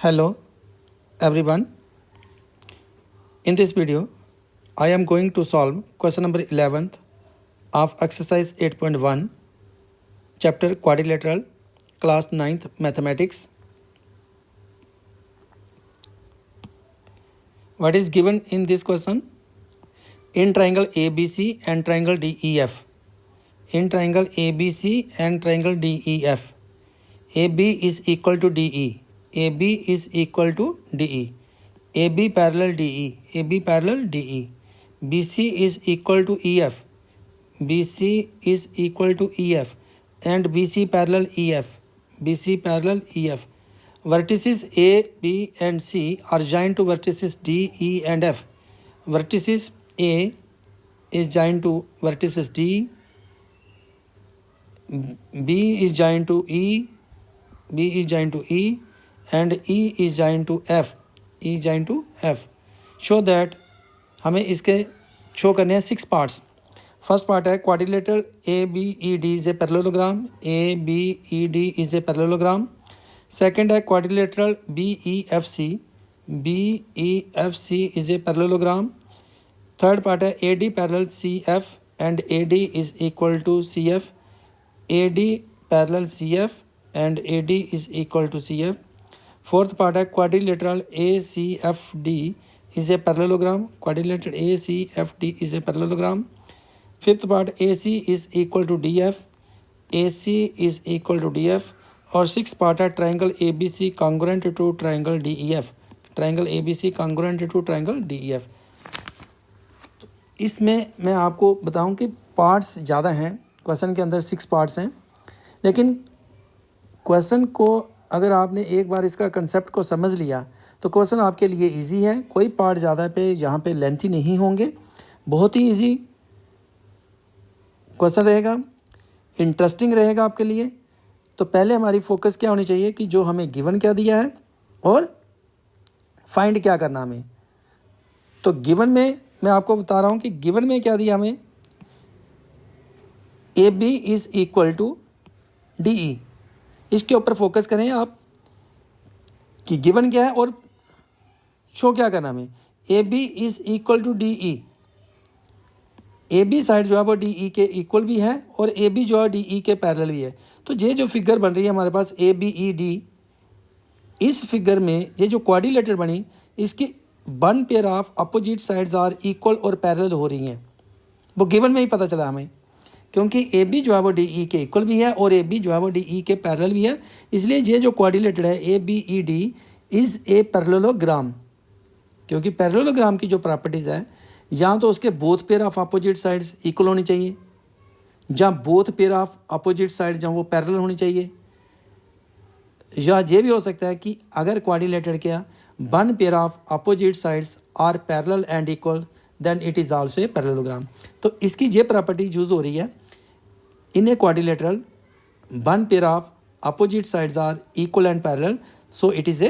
Hello everyone. In this video, I am going to solve question number 11th of exercise 8.1, chapter quadrilateral, class 9th mathematics. What is given in this question? In triangle ABC and triangle DEF. In triangle ABC and triangle DEF, AB is equal to DE. AB is equal to DE. AB parallel DE. AB parallel DE. BC is equal to EF. BC is equal to EF. And BC parallel EF. BC parallel EF. Vertices A, B and C are joined to vertices D, E and F. Vertices A is joined to vertices D. B is joined to E. B is joined to E. And E is joined to F. E is joined to F. Show that हमें इसके show करने हैं 6 parts. First part है quadrilateral ABED is a parallelogram. ABED is a parallelogram. Second है quadrilateral BEFC. BEFC is a parallelogram. Third part है AD parallel CF and AD is equal to CF. AD parallel CF and AD is equal to CF. Fourth part है quadrilateral ACFD is a parallelogram. Quadrilateral ACFD is a parallelogram. Fifth part AC is equal to DF. AC is equal to DF. और six part है triangle ABC congruent to triangle DEF. Triangle ABC congruent to triangle DEF. तो इसमें मैं आपको बताऊं कि parts ज़्यादा हैं. क्वेश्चन के अंदर 6 पार्ट्स हैं, लेकिन क्वेश्चन को अगर आपने एक बार इसका कंसेप्ट को समझ लिया तो क्वेश्चन आपके लिए इजी है. कोई पार्ट ज़्यादा पे यहाँ पे लेंथी नहीं होंगे. बहुत ही इजी क्वेश्चन रहेगा, इंटरेस्टिंग रहेगा आपके लिए. तो पहले हमारी फोकस क्या होनी चाहिए कि जो हमें गिवन क्या दिया है और फाइंड क्या करना हमें. तो गिवन में मैं आपको बता रहा हूँ कि गिवन में क्या दिया हमें. AB is equal to DE. इसके ऊपर फोकस करें आप कि गिवन क्या है और शो क्या करना हमें. AB is equal to DE. AB side जो है वो DE के इक्वल भी है और AB जो है DE के पैरेलल भी है. तो ये जो फिगर बन रही है हमारे पास ABED, इस फिगर में ये जो क्वाड्रिलेटरल बनी इसकी one pair of opposite sides are equal और पैरेलल हो रही हैं. वो गिवन में ही पता चला हमें, क्योंकि AB जो है वो DE के इक्वल भी है और AB जो है वो DE के पैरेलल भी है. इसलिए ये जो क्वाड्रिलेटरल है ABED इज़ ए पैरेललोग्राम. क्योंकि पैरेललोग्राम की जो प्रॉपर्टीज़ है, या तो उसके both pair of opposite sides equal होनी चाहिए, या both pair of opposite side जहाँ वो पैरेलल होनी चाहिए, या ये भी हो सकता है कि अगर क्वाड्रिलेटरल क्या one pair of opposite sides are parallel and equal then it is also a parallelogram. तो इसकी ये प्रॉपर्टी यूज़ हो रही है in a quadrilateral one pair of opposite sides are equal and parallel, so it is a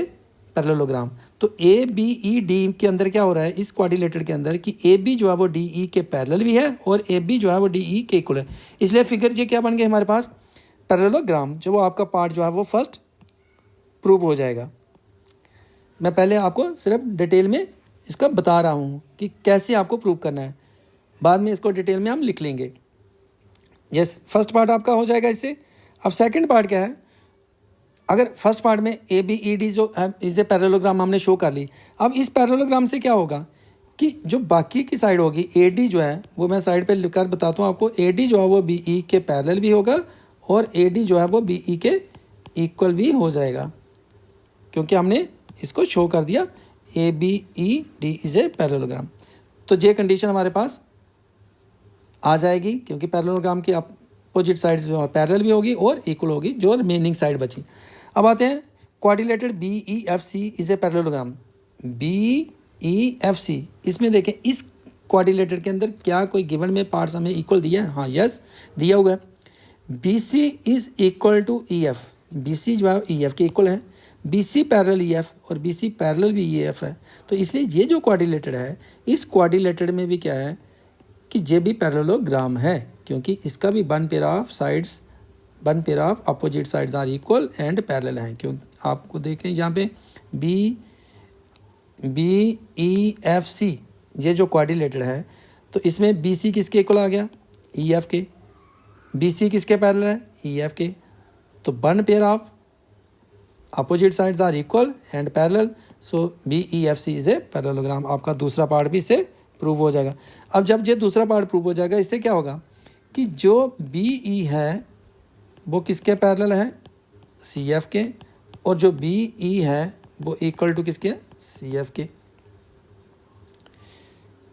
parallelogram. तो ABED के अंदर क्या हो रहा है इस क्वाड्रिलेटरल के अंदर कि AB जो है वो DE के पैरेलल भी है और AB जो है वो DE के इक्वल है. इसलिए फिगर ये क्या बन गया हमारे पास पैरेललोग्राम. जो वो आपका पार्ट जो है वो फर्स्ट प्रूव हो जाएगा. मैं पहले आपको सिर्फ डिटेल में इसका बता रहा हूँ कि कैसे आपको प्रूव करना है. बाद में इसको डिटेल में हम लिख लेंगे. यस, फर्स्ट पार्ट आपका हो जाएगा इससे. अब सेकंड पार्ट क्या है. अगर फर्स्ट पार्ट में ABED जो इस पैरेललोग्राम हमने शो कर ली, अब इस पैरेललोग्राम से क्या होगा कि जो बाकी की साइड होगी AD जो है वो मैं साइड पे लिखकर बताता हूँ आपको. AD जो है वो BE के पैरेलल भी होगा और AD जो है वो BE के इक्वल भी हो जाएगा, क्योंकि हमने इसको शो कर दिया ABED इज ए पैरेललोग्राम. तो ये कंडीशन हमारे पास आ जाएगी, क्योंकि पैरेललोग्राम की अपोजिट साइड्स पैरेलल भी होगी और इक्वल होगी जो रिमेनिंग साइड बची. अब आते हैं quadrilateral BEFC is a parallelogram. BEFC इसमें देखें इस क्वाड्रिलेटरल के अंदर क्या कोई गिवन में पार्ट्स हमें इक्वल दिया है. हाँ, यस दिया हुआ है. BC is equal to EF. BC जो है EF के इक्वल है. BC पैरेलल EF और BC पैरेलल भी EF है. तो इसलिए ये जो क्वाड्रिलेटरल है इस क्वाड्रिलेटरल में भी क्या है कि ये भी पैरेललोग्राम है, क्योंकि इसका भी one pair of sides one pair of opposite sides are equal and parallel हैं. क्यों आपको देखें यहाँ पे BEFC ये जो क्वाड्रिलेटरल है, तो इसमें BC किसके इक्वल आ गया, EF के। BC किसके पैरेलल है, EF के। तो one pair of opposite sides are equal and parallel, so BEFC is a parallelogram. आपका दूसरा पार्ट भी इससे प्रूव हो जाएगा। अब जब ये दूसरा पार्ट प्रूव हो जाएगा, इससे क्या होगा कि जो BE है वो किसके पैरेलल है, CF के, और जो BE है वो इक्वल टू किसके, CF के।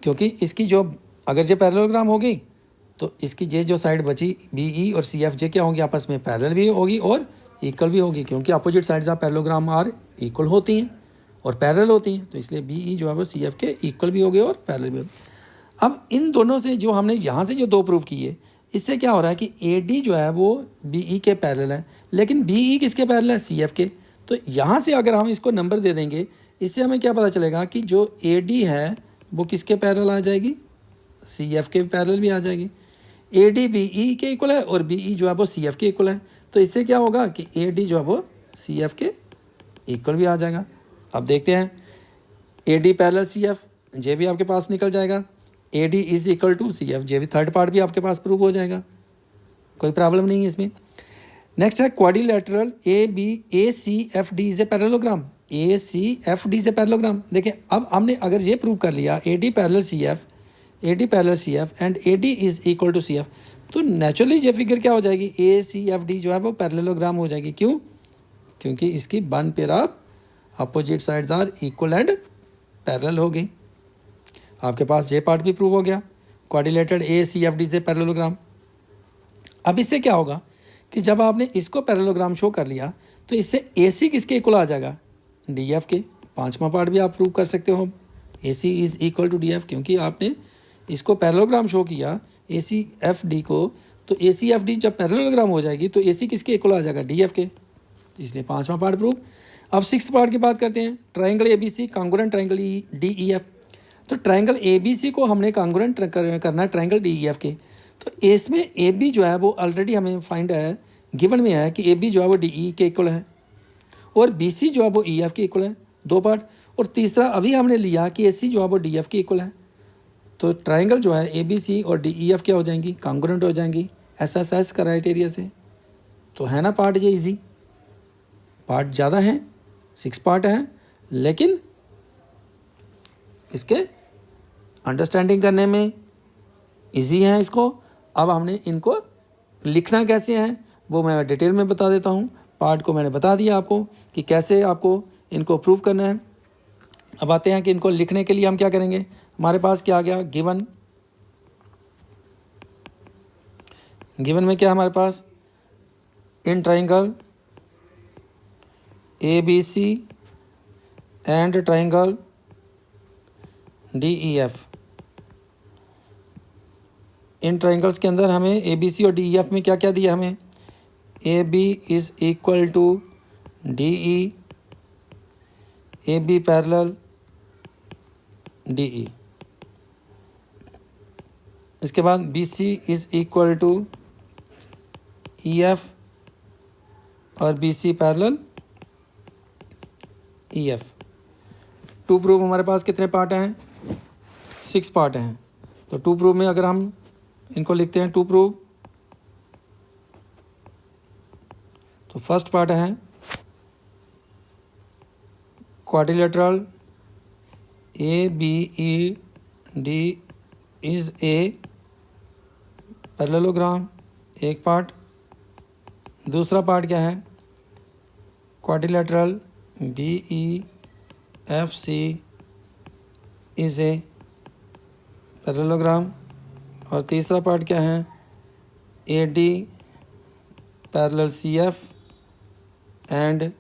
क्योंकि इसकी जो अगर ये पैरेललोग्राम होगी तो इसकी ये जो साइड बची BE और CF जे क्या होंगी, आपस में पैरेलल भी होगी और इक्वल भी होगी, क्योंकि opposite sides of parallelogram are equal होती हैं और पैरेलल होती हैं। तो इसलिए BE जो है वो CF के इक्वल भी होगी और पैरेलल भी होगी। अब इन दोनों से जो हमने यहाँ से जो दो प्रूव किए, इससे क्या हो रहा है कि AD जो है वो BE के पैरेलल है, लेकिन BE किसके पैरेलल है, CF के। तो यहाँ से अगर हम इसको नंबर दे देंगे, इससे हमें क्या पता चलेगा कि जो AD है वो किसके पैरेलल आ जाएगी, CF के पैरेलल भी आ जाएगी। AD BE के इक्वल है और BE जो है वो CF के इक्वल है। तो इससे क्या होगा कि AD जो है वो CF के इक्वल भी आ जाएगा। अब देखते हैं AD पैरेलल CF, ये भी आपके पास निकल जाएगा। AD is equal to CF, ये भी थर्ड पार्ट भी आपके पास प्रूव हो जाएगा, कोई प्रॉब्लम नहीं है इसमें। नेक्स्ट है quadrilateral ACFD is a parallelogram. ACFD is a parallelogram. देखिए अब हमने अगर ये प्रूव कर लिया AD parallel CF and AD is equal to CF, तो नेचुरली ये फिगर क्या हो जाएगी, ACFD जो है वो पैरेललोग्राम हो जाएगी। क्यों, क्योंकि इसकी one pair of opposite sides are equal and parallel हो गई। आपके पास ये पार्ट भी प्रूव हो गया, क्वाड्रिलेटरल ACFD से पैरेललोग्राम। अब इससे क्या होगा कि जब आपने इसको पैरेललोग्राम शो कर लिया तो इससे AC किसके इक्वल आ जाएगा, DF के। पांचवा पार्ट भी आप प्रूव कर सकते हो, AC is equal to DF, क्योंकि आपने इसको पैरेललोग्राम शो किया ACFD को, तो ACFD जब पैरेललोग्राम हो जाएगी तो AC किसके इक्वल आ जाएगा, DF के। इसलिए पांचवा पार्ट प्रूव। अब सिक्स्थ पार्ट की बात करते हैं, triangle ABC congruent triangle DEF। तो ट्राइंगल ABC को हमने कांग्रुएंट करना है ट्राइंगल DEF के। तो इसमें AB जो है वो ऑलरेडी हमें फाइंड है, गिवन में है कि AB जो है वो DE के इक्वल है और BC जो है वो EF के इक्वल है, दो पार्ट। और तीसरा अभी हमने लिया कि AC जो है वो DF के इक्वल है। तो ट्राइंगल जो है ABC और DEF क्या हो जाएंगी, कांग्रुएंट हो जाएंगी SSS क्राइटेरिया से। तो है ना पार्ट ये इजी, पार्ट ज़्यादा है, 6 पार्ट है, लेकिन इसके अंडरस्टैंडिंग करने में इजी है इसको। अब हमने इनको लिखना कैसे है वो मैं डिटेल में बता देता हूँ। पार्ट को मैंने बता दिया आपको कि कैसे आपको इनको प्रूव करना है। अब आते हैं कि इनको लिखने के लिए हम क्या करेंगे। हमारे पास क्या आ गया, गिवन में क्या है हमारे पास, in triangle ABC and triangle DEF। इन ट्राइंगल्स के अंदर हमें ABC और DEF में क्या क्या दिया, हमें AB is equal to DE, AB parallel DE। इसके बाद BC is equal to EF और BC parallel EF। To proof हमारे पास कितने पार्ट हैं, 6 पार्ट हैं। तो टू प्रूफ में अगर हम इनको लिखते हैं, टू प्रूफ, तो फर्स्ट पार्ट है quadrilateral ABED is a parallelogram, एक पार्ट। दूसरा पार्ट क्या है, quadrilateral BEFC is a parallelogram. और तीसरा पार्ट क्या है, AD parallel CF and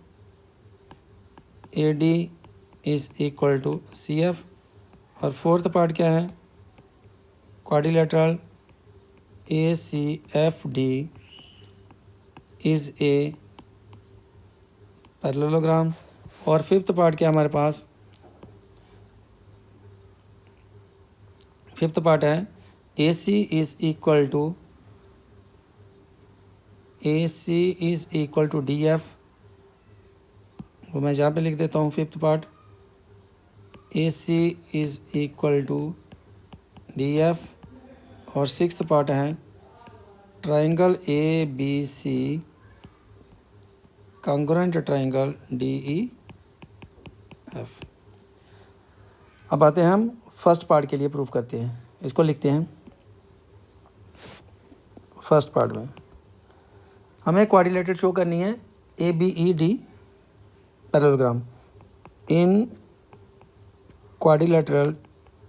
AD is equal to CF। और फोर्थ पार्ट क्या है, quadrilateral ACFD is a parallelogram. और फिफ्थ पार्ट क्या है हमारे पास, फिफ्थ पार्ट है AC is equal to DF वो मैं यहाँ पे लिख देता हूँ fifth part, A C is equal to D F, और सिक्स्थ पार्ट है triangle A B C congruent triangle D E F. अब आते हैं हम फर्स्ट पार्ट के लिए, प्रूफ करते हैं, इसको लिखते हैं। फर्स्ट पार्ट में हमें क्वाड्रिलेटरल शो करनी है A B E D parallelogram. In quadrilateral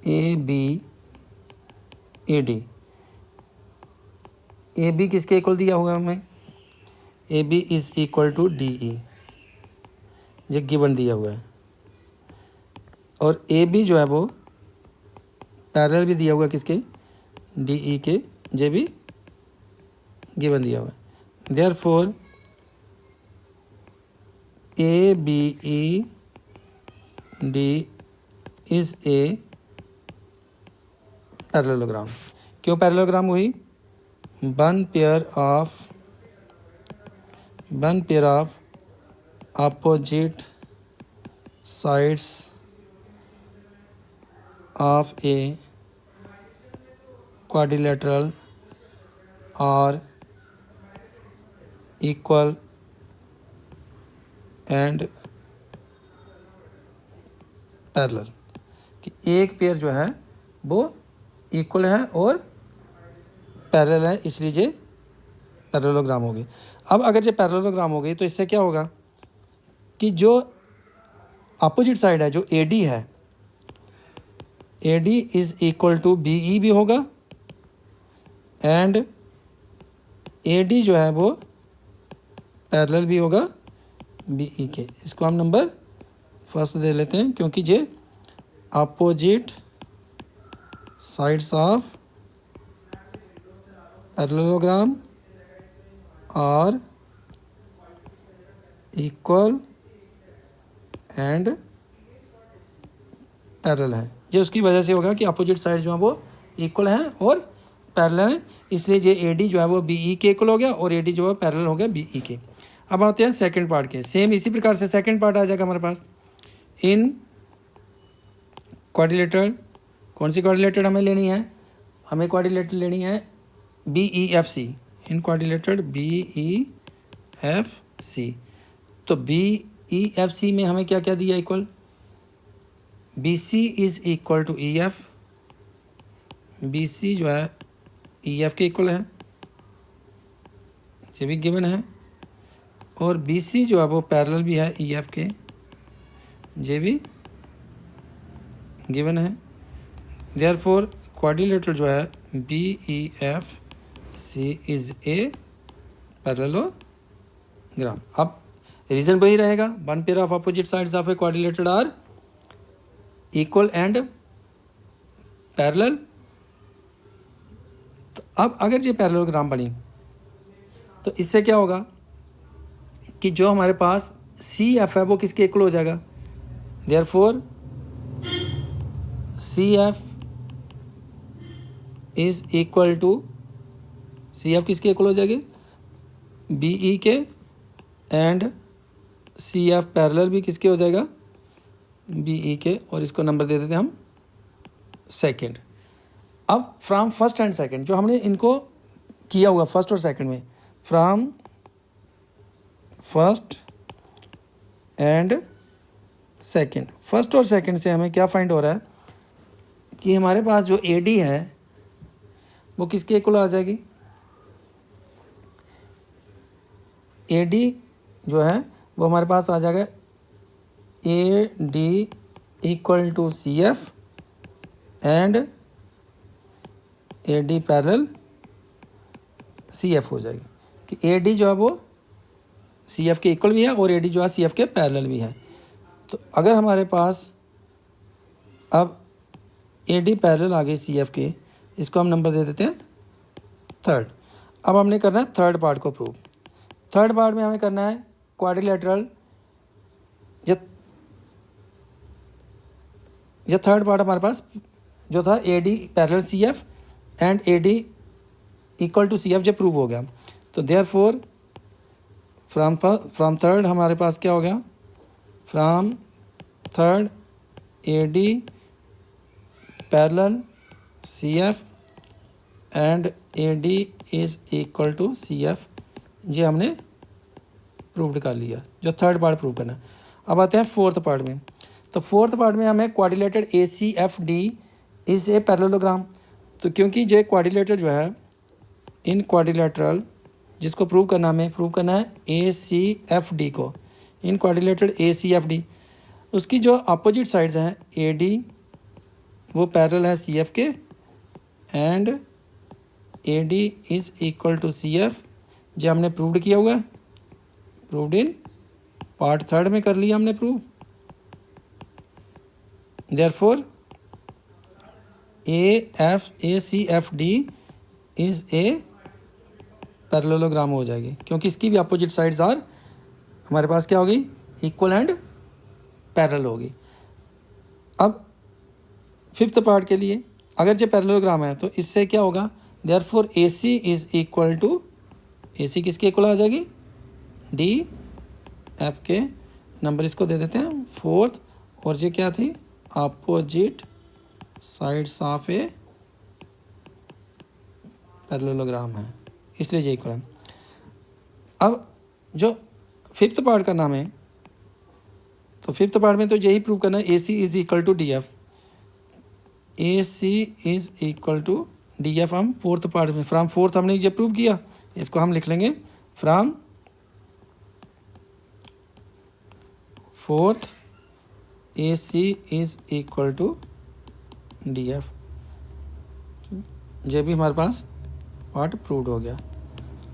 A B A D, A B किसके इक्वल दिया हुआ है हमें, A B is equal to D E, ये गिवन दिया हुआ है, और ए बी जो है वो पैरेलल भी दिया हुआ है किसके, डी ई के, जे भी गिवन दिया हुआ है। Therefore A B E D is a parallelogram. क्यों पैरेललोग्राम हुई, one pair of opposite sides of a quadrilateral are equal and parallel, कि एक पेयर जो है वो इक्वल है और पैरेलल है, इसलिए ये पैरेललोग्राम हो गई। अब अगर ये पैरेललोग्राम हो गई तो इससे क्या होगा कि जो अपोजिट साइड है, जो ए डी है, A D is equal to B E भी होगा, एंड ए डी जो है वो पैरेलल भी होगा बी ई के। इसको हम नंबर फर्स्ट दे लेते हैं, क्योंकि ये opposite sides of parallelogram are equal and parallel है। ये उसकी वजह से होगा कि अपोजिट साइड जो है वो इक्वल हैं और पैरेलल हैं, इसलिए ये ए डी जो है वो बी ई के इक्वल हो गया और ए डी जो है पैरेलल हो गया बी ई के। अब आते हैं सेकंड पार्ट के, सेम इसी प्रकार से सेकंड पार्ट आ जाएगा हमारे पास। इन क्वाड्रिलेटरल, कौन सी क्वाड्रिलेटरल हमें लेनी है, हमें क्वाड्रिलेटरल लेनी है B E F C, in quadrilateral B E F C. तो बी ई एफ सी में हमें क्या क्या दिया equal, B C is equal to E F, B C जो है ई एफ के इक्वल है, ये भी गिवन है, और बी सी जो है वो पैरेलल भी है ई एफ के, ये भी गिवन है। देयरफॉर क्वाड्रिलेटरल जो है B E F C is a parallelogram. अब रीजन वही रहेगा, one pair of opposite sides of a quadrilateral are equal and parallel. तो अब अगर ये पैरेललोग्राम बनी तो इससे क्या होगा कि जो हमारे पास सी एफ है वो किसके इक्वल हो जाएगा, therefore C F is equal to, C F किसके इक्वल हो जाएगी, बी ई के, एंड सी एफ पैरेलल भी किसके हो जाएगा, बी ई के, और इसको नंबर दे देते हैं हम सेकंड। अब फ्रॉम फर्स्ट एंड सेकंड जो हमने इनको किया हुआ फर्स्ट और सेकंड में, from first and second, first और सेकंड से हमें क्या फाइंड हो रहा है कि हमारे पास जो ए डी है वो किसके इक्वल आ जाएगी, ए डी जो है वो हमारे पास आ जाएगा A D equal to C F and A D parallel C F हो जाएगी, कि ए डी जो है वो सी एफ के इक्वल भी है और ए डी जो है सी एफ के पैरेलल भी है। तो अगर हमारे पास अब ए डी पैरेलल आ गई सी एफ के, इसको हम नंबर दे देते हैं थर्ड। अब हमने करना है थर्ड पार्ट को प्रूव। थर्ड पार्ट में हमें करना है क्वाड्रिलेटरल, ये थर्ड पार्ट हमारे पास जो था A D parallel C F and A D equal to C F, जो प्रूव हो गया। तो देयरफॉर फ्रॉम थर्ड हमारे पास क्या हो गया, from third AD parallel CF and AD is equal to CF। ये हमने प्रूव कर लिया, जो थर्ड पार्ट प्रूव करना है। अब आते हैं फोर्थ पार्ट में। तो फोर्थ पार्ट में हमें quadrilateral ACFD is a parallelogram. तो क्योंकि ये क्वाड्रिलेटरल जो है, इन क्वाड्रिलेटरल जिसको प्रूव करना, हमें प्रूव करना है ACFD को, इन क्वाड्रिलेटरल ACFD, उसकी जो अपोजिट साइड्स हैं AD वो पैरेलल है CF के and AD is equal to CF। जो हमने प्रूव्ड किया हुआ है, प्रूव्ड इन पार्ट थर्ड में कर लिया हमने prove. Therefore ACFD is a parallelogram हो जाएगी, क्योंकि इसकी भी अपोजिट साइड्स आर हमारे पास क्या होगी, इक्वल एंड पैरेलल होगी। अब फिफ्थ पार्ट के लिए अगर जो पैरेललोग्राम है तो इससे क्या होगा, therefore AC is equal to, AC किसके इक्वल आ जाएगी, DF के, नंबर इसको दे देते हैं फोर्थ, और ये क्या थी, opposite sides of a parallelogram है, इसलिए ये इक्वल है। अब जो फिफ्थ पार्ट का नाम है, तो फिफ्थ पार्ट में तो यही प्रूव करना है AC is equal to DF, AC is equal to DF। हम फोर्थ पार्ट में फ्राम फोर्थ हमने ये प्रूव किया, इसको हम लिख लेंगे from fourth AC is equal to DF। ये भी हमारे पास पार्ट प्रूव्ड हो गया।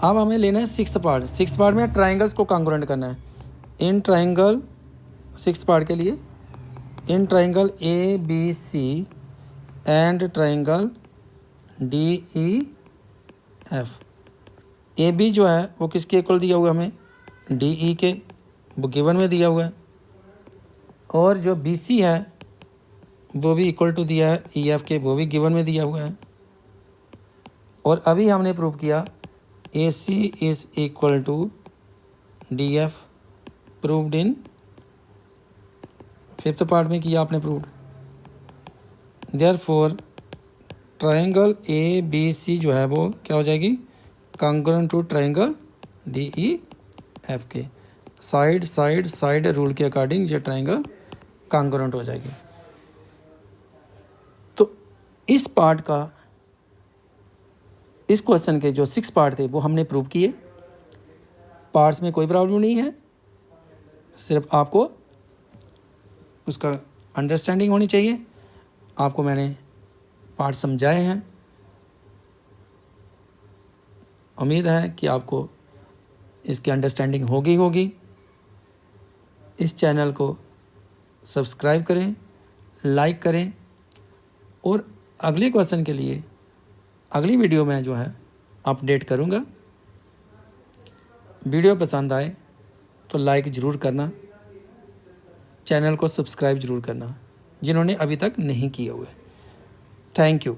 अब हमें लेना है सिक्स्थ पार्ट। सिक्स्थ पार्ट में ट्राइंगल्स को कॉन्ग्रुएंट करना है। इन ट्राइंगल, सिक्स्थ पार्ट के लिए, इन triangle ABC and triangle DEF, AB जो है वो किसके इक्वल दिया हुआ है हमें, DE के, वो गिवन में दिया हुआ है, और जो BC है वो भी इक्वल टू दिया है EF के, वो भी गिवन में दिया हुआ है। और अभी हमने प्रूव किया AC is equal to DF, proved in fifth part में किया आपने प्रूव्ड। देयरफॉर ट्राइंगल ABC जो है वो क्या हो जाएगी, कॉन्ग्रुएंट टू ट्राइंगल DEF के, साइड साइड साइड रूल के अकॉर्डिंग ये ट्राइंगल कॉन्ग्रुएंट हो जाएगी। तो इस पार्ट का, इस क्वेश्चन के जो 6 पार्ट थे वो हमने प्रूव किए। पार्ट्स में कोई प्रॉब्लम नहीं है, सिर्फ आपको उसका अंडरस्टैंडिंग होनी चाहिए। आपको मैंने पार्ट समझाए हैं, उम्मीद है कि आपको इसकी अंडरस्टैंडिंग होगी। इस चैनल को सब्सक्राइब करें, लाइक करें, और अगले क्वेश्चन के लिए अगली वीडियो में जो है अपडेट करूँगा। वीडियो पसंद आए तो लाइक ज़रूर करना, चैनल को सब्सक्राइब ज़रूर करना जिन्होंने अभी तक नहीं किए हुए। Thank you.